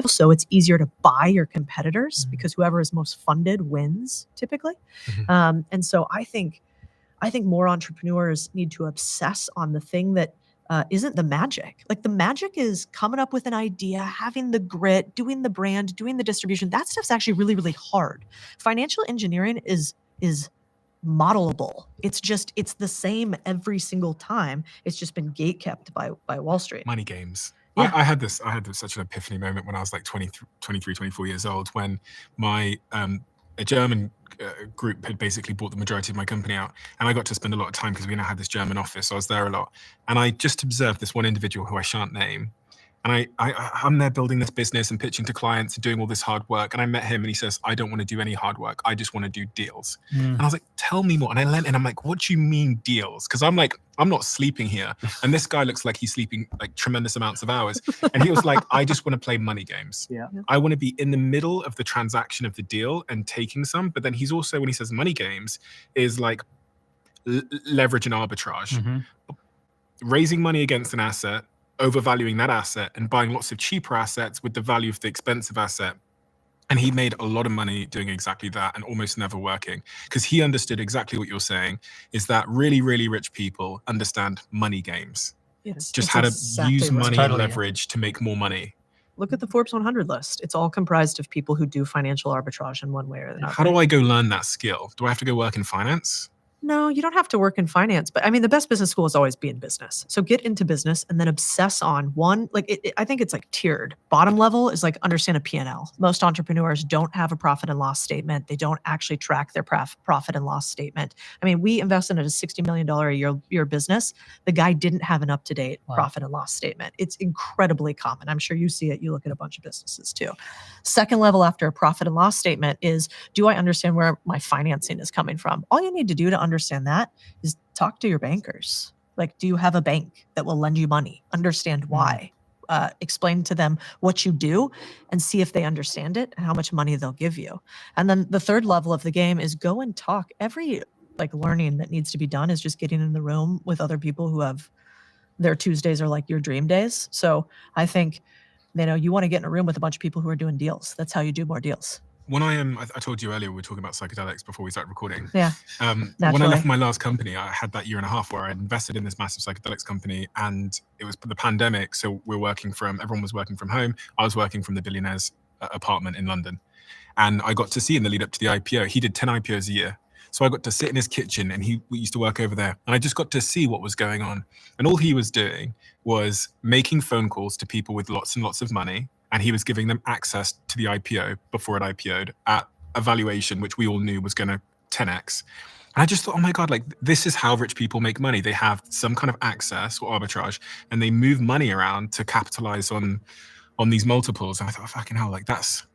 So it's easier to buy your competitors because whoever is most funded wins typically. And so I think more entrepreneurs need to obsess on the thing that isn't the magic. Like the magic is coming up with an idea, having the grit, doing the brand, doing the distribution. That stuff's actually really, really hard. Financial engineering is modelable. It's the same every single time. It's just been gatekept by Wall Street. Money games. Yeah. I had such an epiphany moment when I was like 23, 24 years old, when my a German group had basically bought the majority of my company out, and I got to spend a lot of time because we now had this German office, so I was there a lot. And I just observed this one individual who I shan't name, and I'm there building this business and pitching to clients and doing all this hard work. And I met him and he says, I don't want to do any hard work. I just want to do deals. And I was like, tell me more. And I learned, and I'm like, what do you mean deals? Because I'm like, I'm not sleeping here. And this guy looks like he's sleeping like tremendous amounts of hours. And he was like, I just want to play money games. Yeah. I want to be in the middle of the transaction of the deal and taking some. But then he's also, when he says money games, is like leverage and arbitrage. Raising money against an asset, overvaluing that asset and buying lots of cheaper assets with the value of the expensive asset. And he made a lot of money doing exactly that and almost never working, because he understood exactly what you're saying, is that really, really rich people understand money games. Just how to use money and leverage to make more money. Look at the Forbes 100 list. It's all comprised of people who do financial arbitrage in one way or another. How do I go learn that skill? Do I have to go work in finance? No, you don't have to work in finance, but I mean, the best business school is always be in business. So get into business and then obsess on one, like I think it's like tiered. Bottom level is like understand a P&L. Most entrepreneurs don't have a profit and loss statement. They don't actually track their profit and loss statement. I mean, we invested in a $60 million a year business. The guy didn't have an up-to-date profit and loss statement. It's incredibly common. I'm sure you see it. You look at a bunch of businesses too. Second level after a profit and loss statement is, do I understand where my financing is coming from? All you need to do to understand that is talk to your bankers. Like, do you have a bank that will lend you money? Understand why. Explain to them what you do and see if they understand it and how much money they'll give you. And then the third level of the game is go and talk. Every like learning that needs to be done is just getting in the room with other people who have their Tuesdays are like your dream days. So I think, you know, you want to get in a room with a bunch of people who are doing deals. That's how you do more deals. when I told you earlier we were talking about psychedelics before we started recording. Yeah. When I Naturally. left my last company, I had that year and a half where I invested in this massive psychedelics company, and it was the pandemic. So everyone was working from home. I was working from the billionaire's apartment in London. And I got to see in the lead up to the IPO, he did 10 IPOs a year. So I got to sit in his kitchen, and we used to work over there. And I just got to see what was going on. And all he was doing was making phone calls to people with lots and lots of money. And he was giving them access to the IPO before it IPO'd at a valuation, which we all knew was going to 10x. And I just thought, oh my God, like this is how rich people make money. They have some kind of access or arbitrage, and they move money around to capitalize on these multiples. And I thought, fucking hell, like that's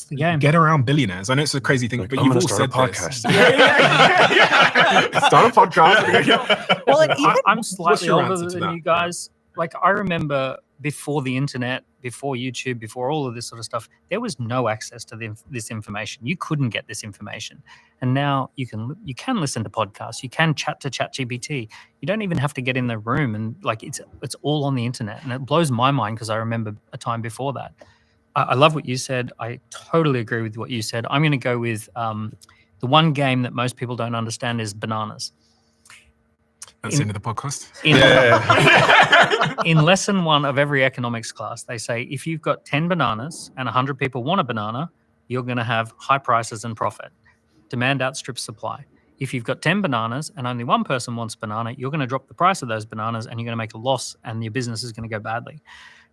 the game. Get around billionaires. I know it's a crazy thing, Like, but I'm you've gonna all start said a this. podcast. Start a podcast. Well, and even I'm what's slightly your older answer to than that? you guys. Like, I remember before the internet, before YouTube, before all of this sort of stuff, there was no access to this information. You couldn't get this information, and now you can listen to podcasts. You can chat to ChatGPT. You don't even have to get in the room, and like it's all on the internet. And it blows my mind because I remember a time before that. I love what you said. I totally agree with what you said. I'm going to go with the one game that most people don't understand is bananas. That's the end of the podcast. In lesson 1 of every economics class, they say if you've got 10 bananas and 100 people want a banana, you're going to have high prices and profit. Demand outstrips supply. If you've got 10 bananas and only one person wants a banana, you're going to drop the price of those bananas and you're going to make a loss and your business is going to go badly.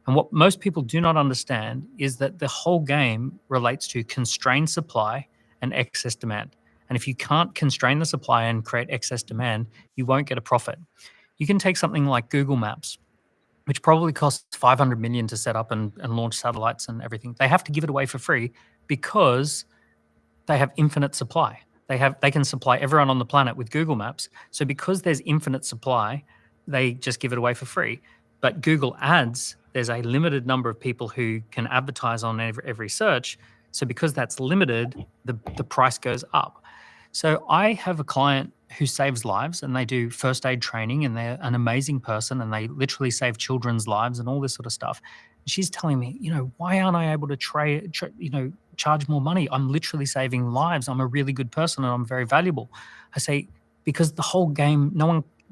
And what most people do not understand is that the whole game relates to constrained supply and excess demand. And if you can't constrain the supply and create excess demand, you won't get a profit. You can take something like Google Maps, which probably costs $500 million to set up and launch satellites and everything. They have to give it away for free because they have infinite supply. They can supply everyone on the planet with Google Maps. So because there's infinite supply, they just give it away for free. But Google Ads, there's a limited number of people who can advertise on every search. So because that's limited, the price goes up. So I have a client who saves lives, and they do first aid training, and they're an amazing person, and they literally save children's lives and all this sort of stuff. And she's telling me, why aren't I able to charge more money? I'm literally saving lives. I'm a really good person and I'm very valuable. I say, because the whole game,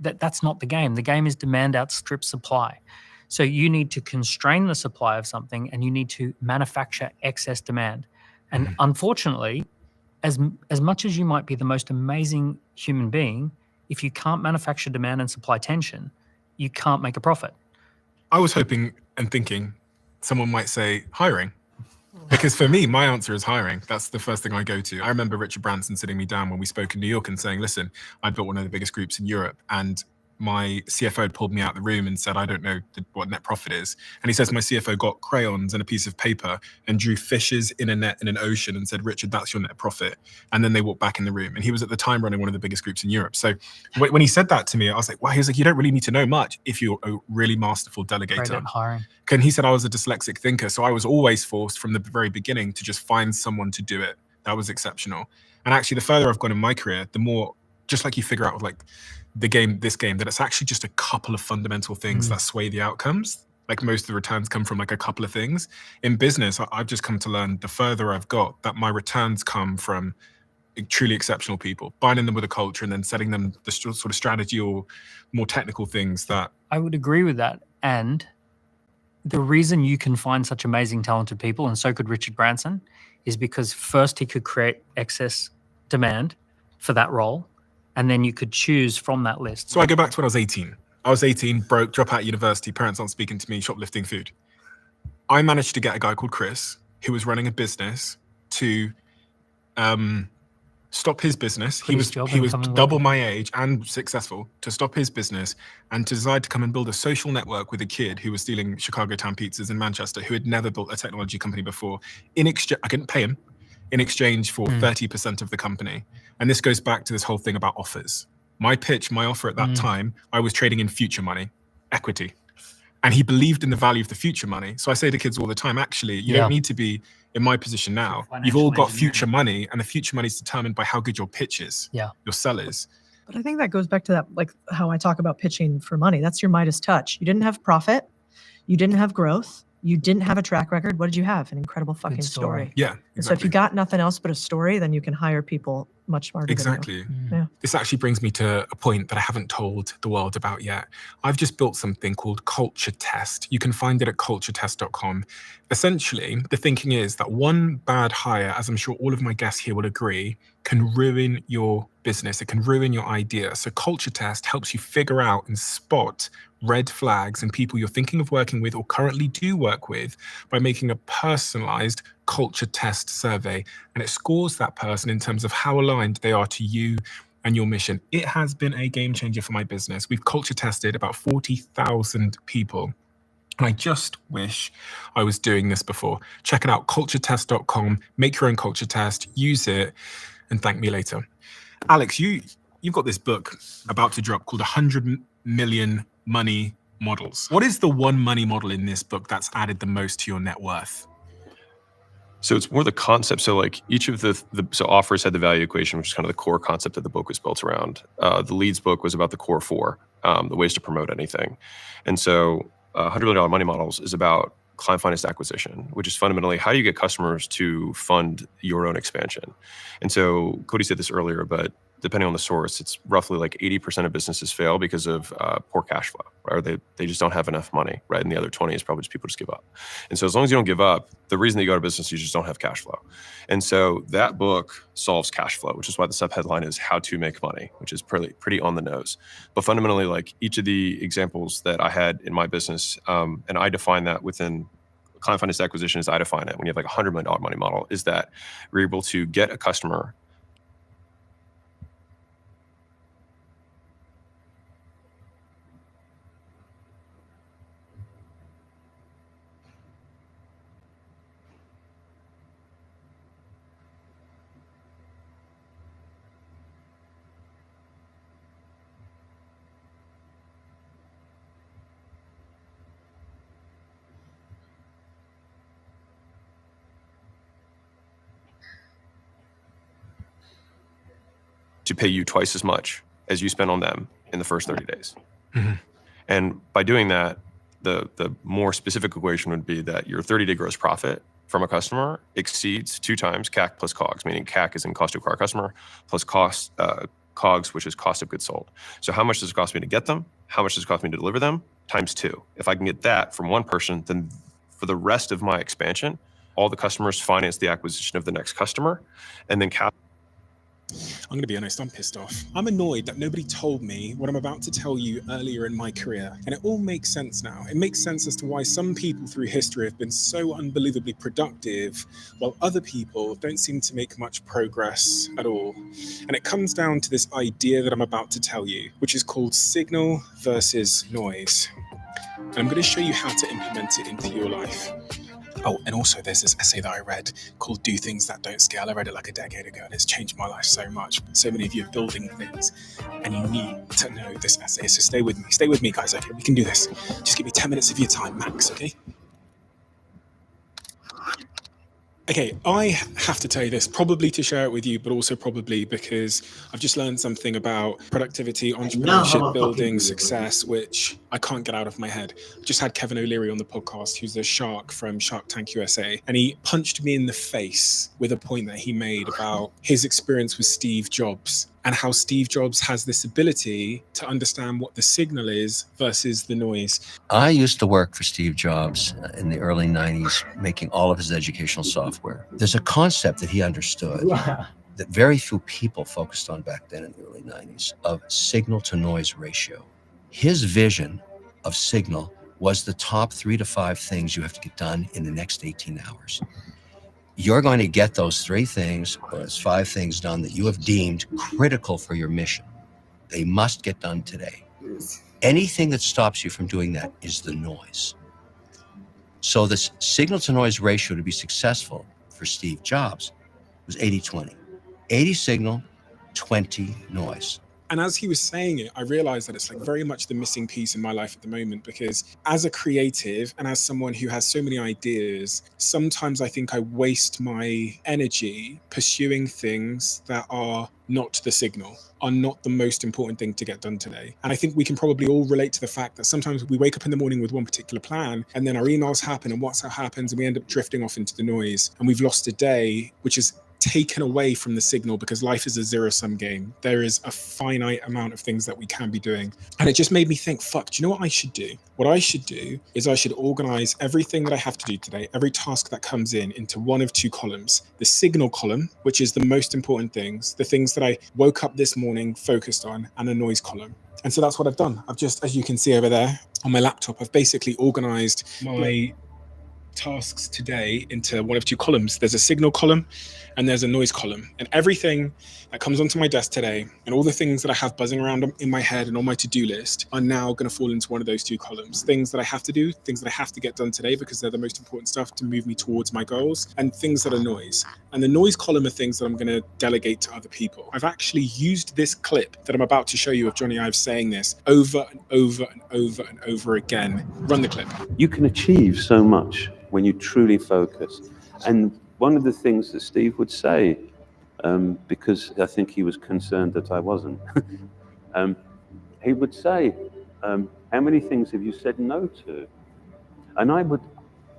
that's not the game. The game is demand outstrips supply. So you need to constrain the supply of something, and you need to manufacture excess demand. And unfortunately, as much as you might be the most amazing human being, if you can't manufacture demand and supply tension, you can't make a profit. I was hoping and thinking someone might say hiring. Because for me, my answer is hiring. That's the first thing I go to. I remember Richard Branson sitting me down when we spoke in New York and saying, listen, I built one of the biggest groups in Europe, and my CFO had pulled me out of the room and said, I don't know what net profit is. And he says my CFO got crayons and a piece of paper and drew fishes in a net in an ocean and said, Richard, that's your net profit. And then they walked back in the room. And he was at the time running one of the biggest groups in Europe. So when he said that to me, I was like, wow, he was like, you don't really need to know much if you're a really masterful delegator. Great at hiring. And he said I was a dyslexic thinker. So I was always forced from the very beginning to just find someone to do it. That was exceptional. And actually, the further I've gone in my career, the more, just like you figure out like this game, that it's actually just a couple of fundamental things that sway the outcomes. Like most of the returns come from like a couple of things. In business, I've just come to learn the further I've got that my returns come from truly exceptional people, binding them with a culture and then setting them the sort of strategy or more technical things that. I would agree with that. And the reason you can find such amazing, talented people, and so could Richard Branson, is because first he could create excess demand for that role, and then you could choose from that list. So I go back to when I was 18. I was 18, broke, drop out of university, parents aren't speaking to me, shoplifting food. I managed to get a guy called Chris, who was running a business, to stop his business. He was double my age and successful, to stop his business and to decide to come and build a social network with a kid who was stealing Chicago Town pizzas in Manchester, who had never built a technology company before. I couldn't pay him, in exchange for 30% of the company. And this goes back to this whole thing about offers. My offer at that time, I was trading in future money, equity. And he believed in the value of the future money. So I say to kids all the time, actually, you don't need to be in my position now. You've all got future money, and the future money is determined by how good your pitch is, your sell is. But I think that goes back to that, like how I talk about pitching for money. That's your Midas touch. You didn't have profit. You didn't have growth. You didn't have a track record. What did you have? An incredible fucking story. story. Yeah, And so if you exactly. got nothing else but a story, then you can hire people much smarter than Exactly. you. Yeah. This actually brings me to a point that I haven't told the world about yet. I've just built something called Culture Test. You can find it at culturetest.com. Essentially, the thinking is that one bad hire, as I'm sure all of my guests here will agree, can ruin your business. It can ruin your idea. So Culture Test helps you figure out and spot red flags in people you're thinking of working with or currently do work with by making a personalized culture test survey. And it scores that person in terms of how aligned they are to you and your mission. It has been a game changer for my business. We've culture tested about 40,000 people. And I just wish I was doing this before. Check it out, culturetest.com. Make your own culture test, use it, and thank me later. Alex, you've got this book about to drop called 100 Million Money Models. What is the one money model in this book that's added the most to your net worth? So it's more the concept. So like each of so offers had the value equation, which is kind of the core concept that the book was built around. The leads book was about the core four, the ways to promote anything. And so $100 million money models is about client finance acquisition, which is fundamentally how do you get customers to fund your own expansion? And so Cody said this earlier, but depending on the source, it's roughly like 80% of businesses fail because of poor cash flow, right? Or they just don't have enough money, right? And the other 20 is probably just people just give up. And so as long as you don't give up, the reason that you go to business, you just don't have cash flow. And so that book solves cash flow, which is why the subheadline is How to Make Money, which is pretty on the nose. But fundamentally, like each of the examples that I had in my business, and I define that within client finance acquisition as I define it, when you have like $100 million money model, is that we're able to get a customer to pay you twice as much as you spend on them in the first 30 days. Mhm. And by doing that, the more specific equation would be that your 30-day gross profit from a customer exceeds 2 times CAC plus COGS, meaning CAC is in cost to acquire a customer, plus COGS, which is cost of goods sold. So how much does it cost me to get them? How much does it cost me to deliver them? Times 2. If I can get that from one person, then for the rest of my expansion, all the customers finance the acquisition of the next customer, and then I'm going to be honest, I'm pissed off. I'm annoyed that nobody told me what I'm about to tell you earlier in my career. And it all makes sense now. It makes sense as to why some people through history have been so unbelievably productive, while other people don't seem to make much progress at all. And it comes down to this idea that I'm about to tell you, which is called signal versus noise. And I'm going to show you how to implement it into your life. Oh, and also there's this essay that I read called Do Things That Don't Scale. I read it like a decade ago and it's changed my life so much. So many of you are building things and you need to know this essay. So stay with me guys, okay? We can do this. Just give me 10 minutes of your time max, okay? Okay, I have to tell you this, probably to share it with you, but also probably because I've just learned something about productivity, entrepreneurship, building, success, which I can't get out of my head. I just had Kevin O'Leary on the podcast, who's the shark from Shark Tank USA, and he punched me in the face with a point that he made about his experience with Steve Jobs and how Steve Jobs has this ability to understand what the signal is versus the noise. I used to work for Steve Jobs in the early 90s, making all of his educational software. There's a concept that he understood that very few people focused on back then in the early 90s of signal to noise ratio. His vision of signal was the top 3 to 5 things you have to get done in the next 18 hours. You're going to get those 3 things or those 5 things done that you have deemed critical for your mission. They must get done today. Anything that stops you from doing that is the noise. So this signal to noise ratio to be successful for Steve Jobs was 80-20. 80 signal, 20 noise. And as he was saying it, I realized that it's like very much the missing piece in my life at the moment, because as a creative and as someone who has so many ideas, sometimes I think I waste my energy pursuing things that are not the signal, are not the most important thing to get done today. And I think we can probably all relate to the fact that sometimes we wake up in the morning with one particular plan, and then our emails happen and WhatsApp happens, and we end up drifting off into the noise, and we've lost a day, which is taken away from the signal, because life is a zero-sum game. There is a finite amount of things that we can be doing. And it just made me think, fuck, do you know what I should do? What I should do is I should organize everything that I have to do today, every task that comes in, into one of two columns. The signal column, which is the most important things, the things that I woke up this morning focused on, and a noise column. And so that's what I've done. I've just, as you can see over there on my laptop, I've basically organized my tasks today into one of two columns. There's a signal column and there's a noise column, and everything that comes onto my desk today and all the things that I have buzzing around in my head and on my to-do list are now going to fall into one of those two columns. Things that I have to do, things that I have to get done today because they're the most important stuff to move me towards my goals, and things that are noise. And the noise column are things that I'm going to delegate to other people. I've actually used this clip that I'm about to show you of Johnny Ive saying this over and over and over and over again. Run the clip. You can achieve so much when you truly focus. And one of the things that Steve would say, because I think he was concerned that I wasn't, he would say, how many things have you said no to? And I would,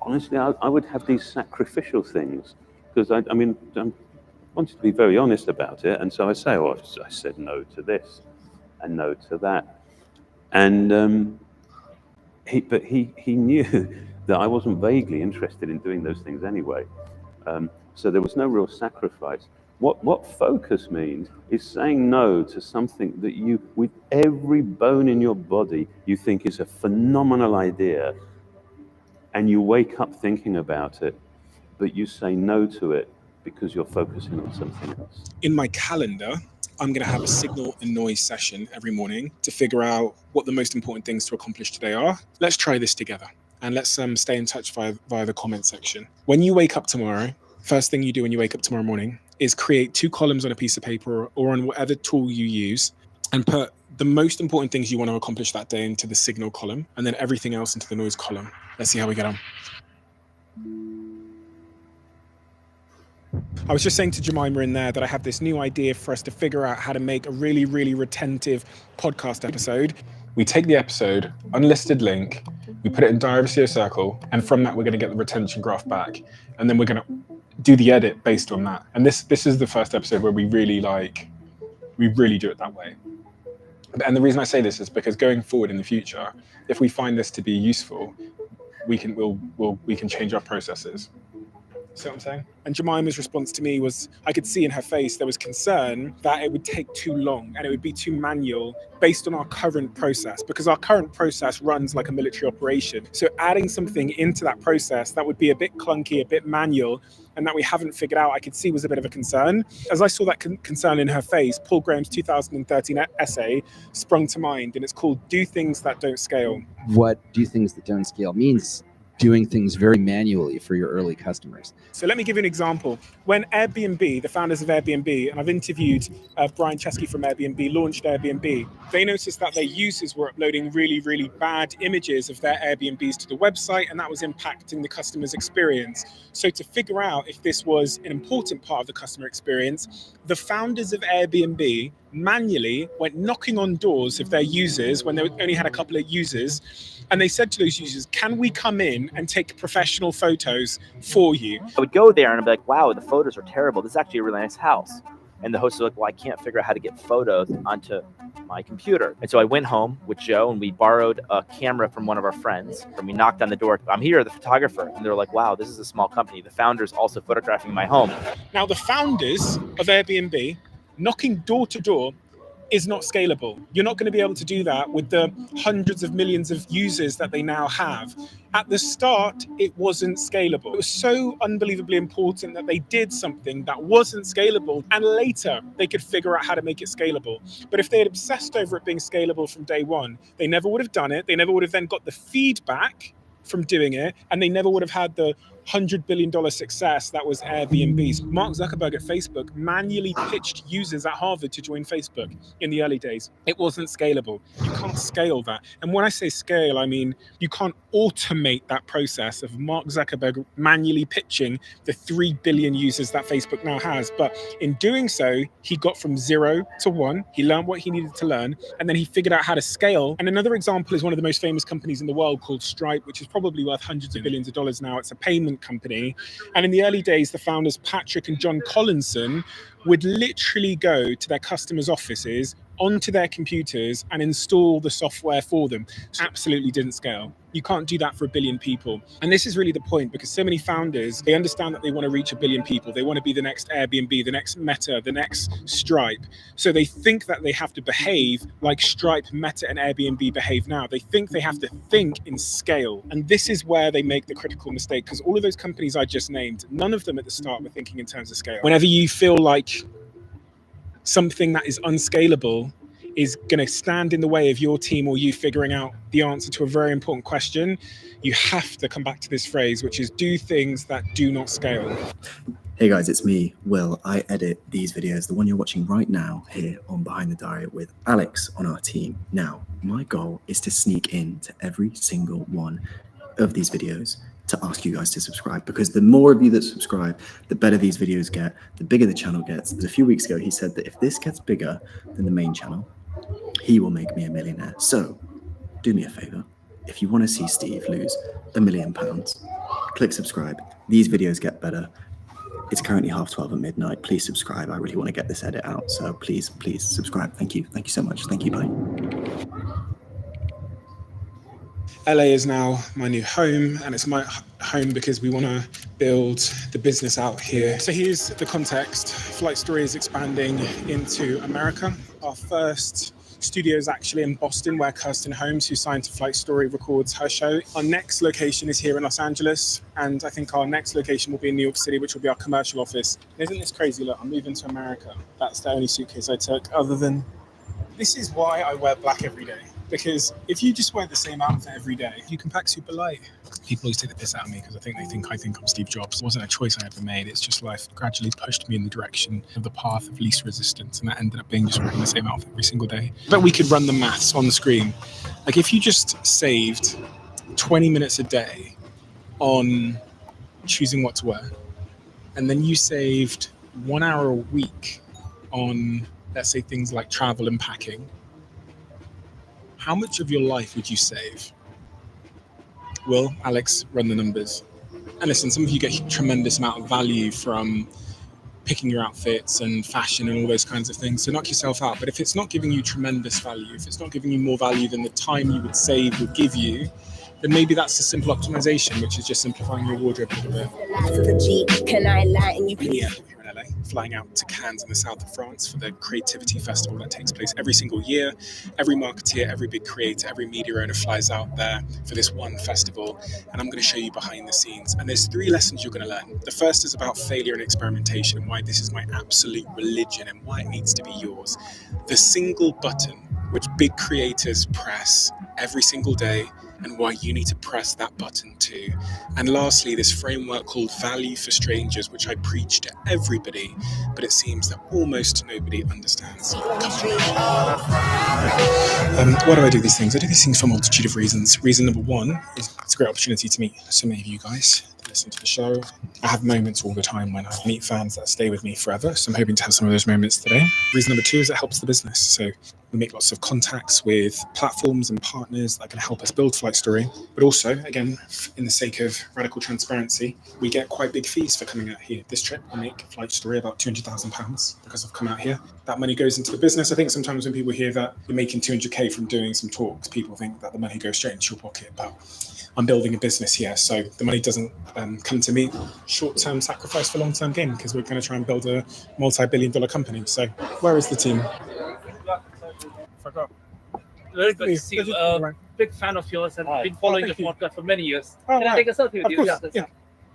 honestly, I would have these sacrificial things, because I wanted to be very honest about it. And so I say, oh, I said no to this and no to that. And he knew that I wasn't vaguely interested in doing those things anyway. So there was no real sacrifice. What focus means is saying no to something that you, with every bone in your body, you think is a phenomenal idea, and you wake up thinking about it, but you say no to it because you're focusing on something else. In my calendar, I'm going to have a signal and noise session every morning to figure out what the most important things to accomplish today are. Let's try this together, and let's stay in touch via the comment section. When you wake up tomorrow, first thing you do when you wake up tomorrow morning is create two columns on a piece of paper or on whatever tool you use, and put the most important things you want to accomplish that day into the signal column, and then everything else into the noise column. Let's see how we get on. I was just saying to Jemima in there that I have this new idea for us to figure out how to make a really, really retentive podcast episode. We take the episode, unlisted link, we put it in Diary of a CEO Circle, and from that we're going to get the retention graph back, and then we're going to do the edit based on that. And this is the first episode where we really do it that way. And the reason I say this is because going forward in the future, if we find this to be useful, we can change our processes. See what I'm saying? And Jemima's response to me was, I could see in her face there was concern that it would take too long and it would be too manual based on our current process, because our current process runs like a military operation. So adding something into that process that would be a bit clunky, a bit manual, and that we haven't figured out, I could see was a bit of a concern. As I saw that concern in her face, Paul Graham's 2013 essay sprung to mind, and it's called Do Things That Don't Scale. What do things that don't scale means? Doing things very manually for your early customers. So let me give you an example. When Airbnb, the founders of Airbnb, and I've interviewed Brian Chesky from Airbnb, launched Airbnb, they noticed that their users were uploading really, really bad images of their Airbnbs to the website, and that was impacting the customer's experience. So to figure out if this was an important part of the customer experience, the founders of Airbnb manually went knocking on doors of their users when they only had a couple of users, and they said to those users, can we come in and take professional photos for you? I would go there and I'd be like, wow, the photos are terrible. This is actually a really nice house. And the host was like, well, I can't figure out how to get photos onto my computer. And so I went home with Joe and we borrowed a camera from one of our friends, and we knocked on the door. I'm here, the photographer. And they're like, wow, this is a small company. The founder's also photographing my home. Now, the founders of Airbnb knocking door to door is not scalable. You're not going to be able to do that with the hundreds of millions of users that they now have. At the start, it wasn't scalable. It was so unbelievably important that they did something that wasn't scalable, and later they could figure out how to make it scalable. But if they had obsessed over it being scalable from day one, they never would have done it. They never would have then got the feedback from doing it, and they never would have had the $100 billion success that was Airbnb. Mark Zuckerberg at Facebook manually pitched users at Harvard to join Facebook in the early days. It wasn't scalable. You can't scale that. And when I say scale, I mean you can't automate that process of Mark Zuckerberg manually pitching the 3 billion users that Facebook now has. But in doing so, he got from 0 to 1. He learned what he needed to learn, and then he figured out how to scale. And another example is one of the most famous companies in the world called Stripe, which is probably worth hundreds of billions of dollars now. It's a payment company. And in the early days, the founders, Patrick and John Collinson, would literally go to their customers' offices, onto their computers, and install the software for them. Absolutely didn't scale. You can't do that for 1 billion people. And this is really the point, because so many founders, they understand that they want to reach 1 billion people. They want to be the next Airbnb, the next Meta, the next Stripe. So they think that they have to behave like Stripe, Meta, and Airbnb behave now. They think they have to think in scale. And this is where they make the critical mistake, because all of those companies I just named, none of them at the start were thinking in terms of scale. Whenever you feel like something that is unscalable is going to stand in the way of your team or you figuring out the answer to a very important question, you have to come back to this phrase, which is do things that do not scale. Hey guys, it's me, Will. I edit these videos, the one you're watching right now here on Behind the Diary with Alex on our team. Now, my goal is to sneak into every single one of these videos to ask you guys to subscribe, because the more of you that subscribe, the better these videos get, the bigger the channel gets. There's a few weeks ago, he said that if this gets bigger than the main channel, he will make me a millionaire. So do me a favor. If you want to see Steve lose £1 million, click subscribe. These videos get better. It's currently 12:30 at midnight. Please subscribe. I really want to get this edit out. So please subscribe. Thank you. Thank you so much. Thank you. Bye. LA is now my new home, and it's my home because we want to build the business out here. So here's the context. Flight Story is expanding into America. Our first studio is actually in Boston, where Kirsten Holmes, who signed to Flight Story, records her show. Our next location is here in Los Angeles, and I think our next location will be in New York City, which will be our commercial office. Isn't this crazy? Look, I'm moving to America. That's the only suitcase I took, other than... This is why I wear black every day. Because if you just wear the same outfit every day, you can pack super light. People always take the piss out of me because I think I'm Steve Jobs. It wasn't a choice I ever made. It's just life gradually pushed me in the direction of the path of least resistance. And that ended up being just wearing the same outfit every single day. But we could run the maths on the screen. Like if you just saved 20 minutes a day on choosing what to wear, and then you saved 1 hour a week on, let's say, things like travel and packing, how much of your life would you save? Will, Alex, run the numbers. And listen, some of you get a tremendous amount of value from picking your outfits and fashion and all those kinds of things. So knock yourself out. But if it's not giving you tremendous value, if it's not giving you more value than the time you would save would give you, then maybe that's a simple optimization, which is just simplifying your wardrobe a little bit. Yeah, here in LA, flying out to Cannes in the south of France for the creativity festival that takes place every single year. Every marketeer, every big creator, every media owner flies out there for this one festival, and I'm going to show you behind the scenes. And there's 3 lessons you're going to learn. The first is about failure and experimentation, and why this is my absolute religion and why it needs to be yours. The single button which big creators press every single day, and why you need to press that button too. And lastly, this framework called Value for Strangers, which I preach to everybody, but it seems that almost nobody understands. Why do I do these things? I do these things for a multitude of reasons. Reason number 1 is it's a great opportunity to meet so many of you guys that listen to the show. I have moments all the time when I meet fans that stay with me forever, so I'm hoping to have some of those moments today. Reason number 2 is it helps the business. So we make lots of contacts with platforms and partners that can help us build Flight Story. But also, again, in the sake of radical transparency, we get quite big fees for coming out here. This trip will make Flight Story about £200,000 because I've come out here. That money goes into the business. I think sometimes when people hear that you're making 200K from doing some talks, people think that the money goes straight into your pocket. But I'm building a business here, so the money doesn't come to me. Short-term sacrifice for long-term gain, because we're going to try and build a multi-billion-dollar company. So where is the team? Forgot. Very good to see you. Big fan of yours and been following the podcast for many years. Can I take a selfie with you? Of course, yeah.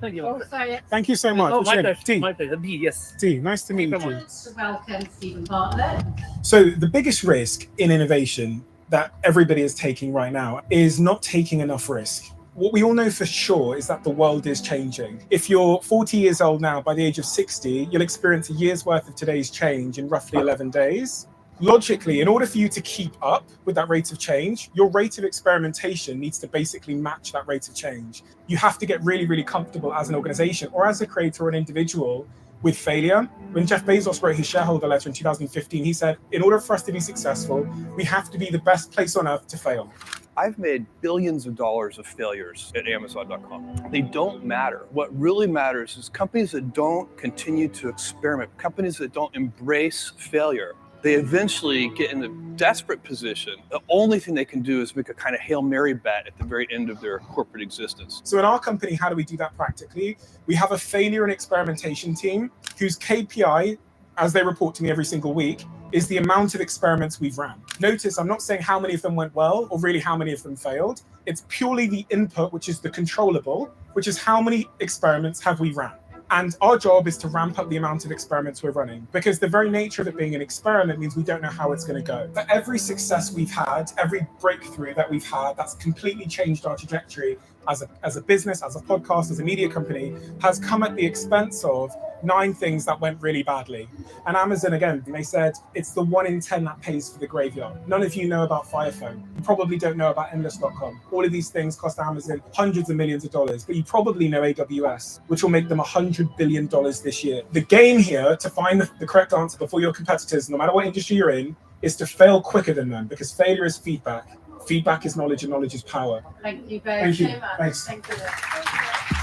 Thank you. Thank you so much. Oh, my pleasure. T. My pleasure. B, yes. T, nice to meet you. Welcome, Stephen Bartlett. So the biggest risk in innovation that everybody is taking right now is not taking enough risk. what we all know for sure is that the world is changing. If you're 40 years old now, by the age of 60, you'll experience a year's worth of today's change in roughly 11 days. Logically, in order for you to keep up with that rate of change, your rate of experimentation needs to basically match that rate of change. You have to get really, really comfortable as an organization or as a creator or an individual with failure. When Jeff Bezos wrote his shareholder letter in 2015, he said, in order for us to be successful, we have to be the best place on earth to fail. I've made billions of dollars of failures at Amazon.com. They don't matter. What really matters is companies that don't continue to experiment, companies that don't embrace failure. They eventually get in a desperate position. The only thing they can do is make a kind of Hail Mary bet at the very end of their corporate existence. So in our company, how do we do that practically? We have a failure and experimentation team whose KPI, as they report to me every single week, is the amount of experiments we've ran. Notice I'm not saying how many of them went well or really how many of them failed. It's purely the input, which is the controllable, which is how many experiments have we ran. And our job is to ramp up the amount of experiments we're running, because the very nature of it being an experiment means we don't know how it's going to go. For every success we've had, every breakthrough that we've had, that's completely changed our trajectory as a business, as a podcast, as a media company, has come at the expense of 9 things that went really badly. And Amazon, again, they said it's the 1 in 10 that pays for the graveyard. None of you know about Firephone. You probably don't know about Endless.com. All of these things cost Amazon hundreds of millions of dollars, but you probably know AWS, which will make them $100 billion this year. The game here to find the correct answer before your competitors, no matter what industry you're in, is to fail quicker than them, because failure is feedback. Feedback is knowledge, and knowledge is power. Thank you very much. Thanks. Thank you.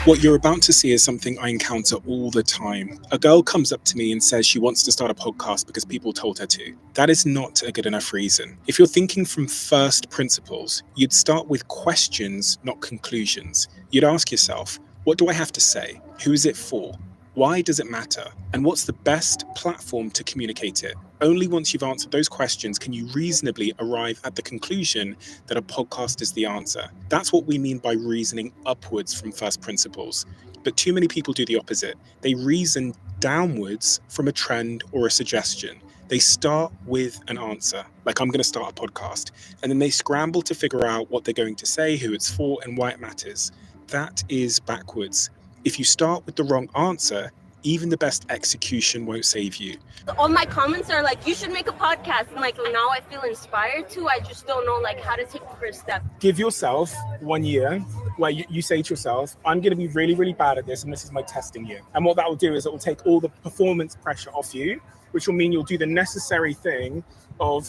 What you're about to see is something I encounter all the time. A girl comes up to me and says she wants to start a podcast because people told her to. That is not a good enough reason. If you're thinking from first principles, you'd start with questions, not conclusions. You'd ask yourself, what do I have to say? Who is it for? Why does it matter? And what's the best platform to communicate it? Only once you've answered those questions can you reasonably arrive at the conclusion that a podcast is the answer. That's what we mean by reasoning upwards from first principles. But too many people do the opposite. They reason downwards from a trend or a suggestion. They start with an answer, like I'm going to start a podcast, and then they scramble to figure out what they're going to say, who it's for, and why it matters. That is backwards. If you start with the wrong answer, even the best execution won't save you. All my comments are like, you should make a podcast. And like, now I feel inspired to. I just don't know like how to take the first step. Give yourself 1 year where you say to yourself, I'm going to be really, really bad at this, and this is my testing year. And what that will do is it will take all the performance pressure off you, which will mean you'll do the necessary thing of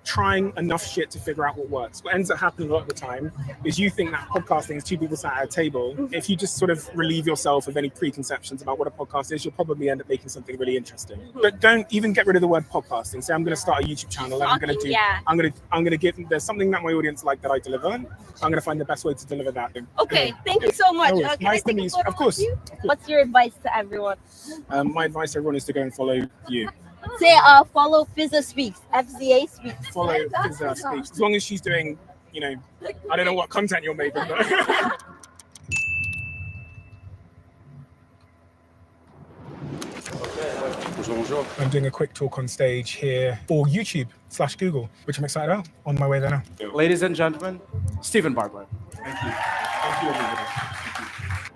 trying enough shit to figure out what works. What ends up happening a lot of the time is you think that podcasting is 2 people sat at a table. If you just sort of relieve yourself of any preconceptions about what a podcast is, you'll probably end up making something really interesting. But don't even get rid of the word podcasting. Say, I'm going to start a YouTube channel and I'm going to do, I'm going to give, there's something that my audience like that I deliver. I'm going to find the best way to deliver that. Okay, thank you so much. No worries. Can Nice I take to a meet you. photo Of course. with you? What's your advice to everyone? My advice to everyone is to go and follow you. Say, follow Fizza Speaks, FZA Speaks. Follow Fizza Speaks. As long as she's doing, you know, I don't know what content you're making, but I'm doing a quick talk on stage here for YouTube/Google, which I'm excited about. On my way there now. Ladies and gentlemen, Stephen Bartlett. Thank you. Thank you, everybody.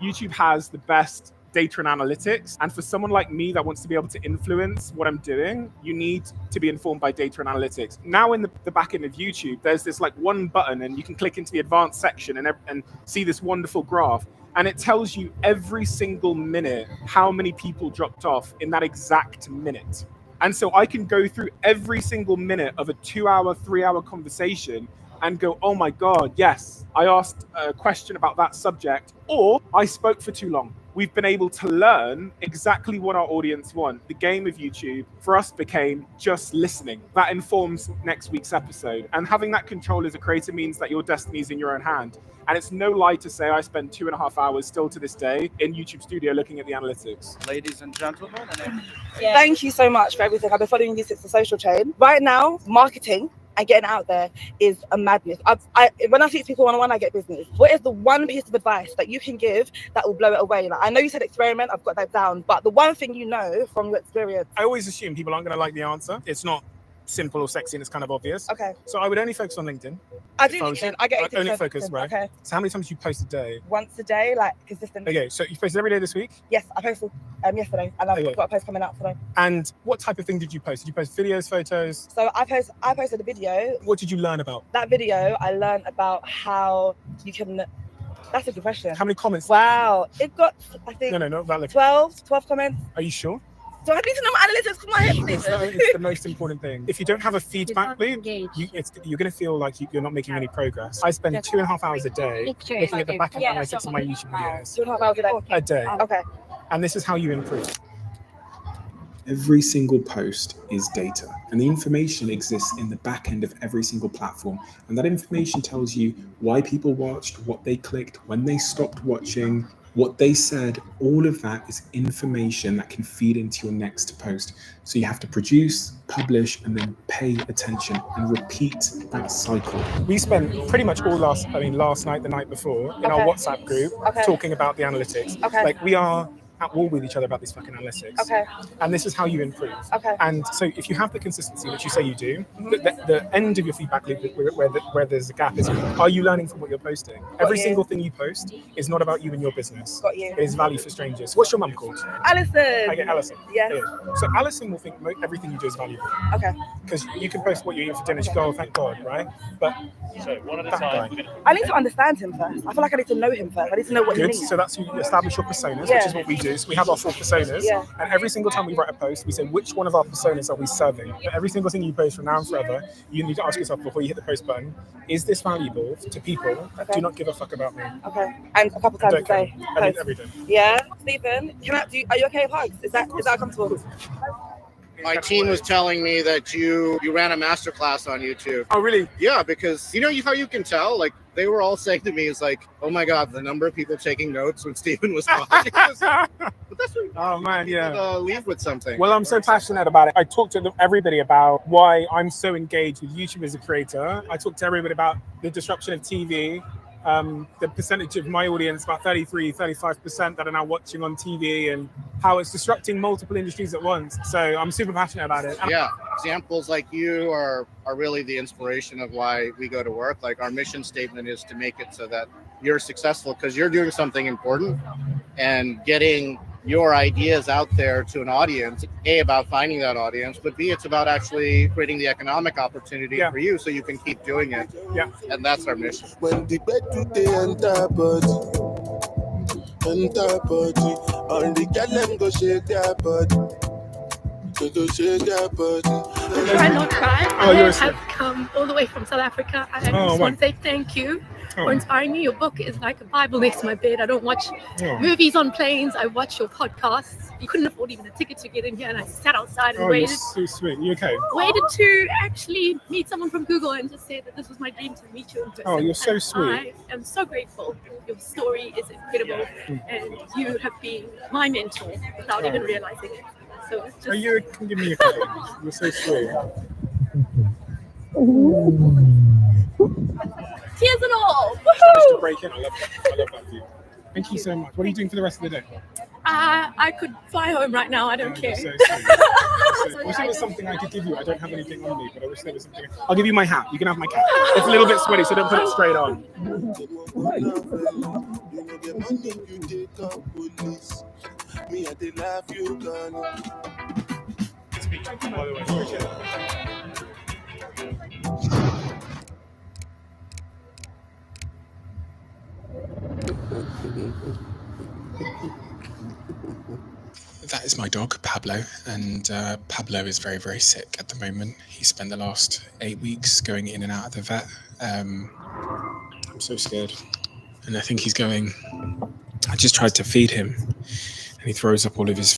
YouTube has the best data and analytics. And for someone like me that wants to be able to influence what I'm doing, you need to be informed by data and analytics. Now in the back end of YouTube, there's this like one button and you can click into the advanced section and see this wonderful graph. And it tells you every single minute how many people dropped off in that exact minute. And so I can go through every single minute of a 2-hour, 3-hour conversation and go, oh my God, yes, I asked a question about that subject, or I spoke for too long. We've been able to learn exactly what our audience want. The game of YouTube for us became just listening. That informs next week's episode. And having that control as a creator means that your destiny is in your own hand. And it's no lie to say I spend 2.5 hours still to this day in YouTube Studio looking at the analytics. Ladies and gentlemen. Thank you so much for everything. I've been following you since the social chain. Right now, marketing and getting out there is a madness. When I speak to people one-on-one, I get business. What is the one piece of advice that you can give that will blow it away? Like, I know you said experiment, I've got that down, but the one thing you know from your experience. I always assume people aren't going to like the answer. It's not simple or sexy and it's kind of obvious. Okay. So I would only focus on LinkedIn. I do If was LinkedIn. you. I get Only addicted to focus, LinkedIn. right? Okay. So how many times do you post a day? Once a day, like consistent. Okay, so you posted every day this week? Yes, I posted yesterday, and I've Okay. got a post coming out today. And what type of thing did you post? Did you post videos, photos? So I posted a video. What did you learn about? That video, I learned about how you can. That's a good question. How many comments? Wow, it got, I think, No, not valid. 12 comments. Are you sure? Do I need to know my analytics? Come on, It's the most important thing. If you don't have a feedback loop, you're going to feel like you're not making any progress. I spend 2.5 hours a day looking at the back end analytics of my YouTube videos. 2.5 hours a day. Okay. And this is how you improve. Every single post is data, and the information exists in the back end of every single platform. And that information tells you why people watched, what they clicked, when they stopped watching, what they said. All of that is information that can feed into your next post. So you have to produce, publish, and then pay attention and repeat that cycle. We spent pretty much all last night, the night before, in our WhatsApp group, talking about the analytics. Okay. Like, we are at war with each other about these fucking analytics. Okay. And this is how you improve. Okay. And so if you have the consistency, which you say you do, the end of your feedback loop where there's a gap is, are you learning from what you're posting? Every single thing you post is not about you and your business. Got you. It is value for strangers. What's your mum called? Alison. I get Alison. Yes. Yeah. So Alison will think everything you do is valuable. Okay. Because you can post what you're eating for dinner, she go, oh, thank God, right? But that guy. I need to understand him first. I feel like I need to know him first. I need to know what he Good. means. So that's you establish your personas, Yeah. which is what we do. So we have our 4 personas, and every single time we write a post, we say which one of our personas are we serving. But every single thing you post from now and forever, you need to ask yourself before you hit the post button: is this valuable to people? Do not give a fuck about me. Okay. And a couple times a day. Every day. Yeah. Stephen, are you okay with hugs? Is that comfortable? My team was telling me that you ran a masterclass on YouTube. Oh, really? Yeah, because you know how you can tell? Like, they were all saying to me, it's like, oh my God, the number of people taking notes when Stephen was talking. But that's what, oh man, yeah. Leave with something. Well, I'm so passionate about it. I talk to everybody about why I'm so engaged with YouTube as a creator. I talk to everybody about the disruption of TV. The percentage of my audience, about 35% that are now watching on TV, and how it's disrupting multiple industries at once. So I'm super passionate about it. Yeah, examples like you are really the inspiration of why we go to work. Like, our mission statement is to make it so that you're successful because you're doing something important and getting your ideas out there to an audience, A, about finding that audience, but B, it's about actually creating the economic opportunity for you so you can keep doing it. Yeah. And that's our mission. When the bed today enter body, all the girl them go shake their body. They go shake their body. Try not cry. Oh, I you're have come all the way from South Africa. I just wow. want to say thank you for inspiring me. Your book is like a Bible next to my bed. I don't watch Oh. movies on planes. I watch your podcasts. You couldn't afford even a ticket to get in here, and I sat outside and Oh, you're waited. so sweet. You okay? Waited to actually meet someone from Google and just say that this was my dream to meet you in person. Oh, you're so And sweet. I am so grateful. Your story is incredible, and you have been my mentor without Oh. even realizing it. So it's just Oh, you can give me a copy. You're so sweet. tears and all. Managed to break in. I love that. I love that for you. Thank you so much. What are you doing for the rest of the day? I could fly home right now. I don't care. So sweet. I wish there was something I could give you. I don't have anything on me, but I wish there was something. I'll give you my hat. You can have my cap. It's a little bit sweaty, so don't put it straight on. Me at the laugh you gone. Thank you, by the way. Appreciate it. That is my dog, Pablo, and Pablo is very, very sick at the moment. He spent the last 8 weeks going in and out of the vet. I'm so scared. And I think he's going... I just tried to feed him, and he throws up all of his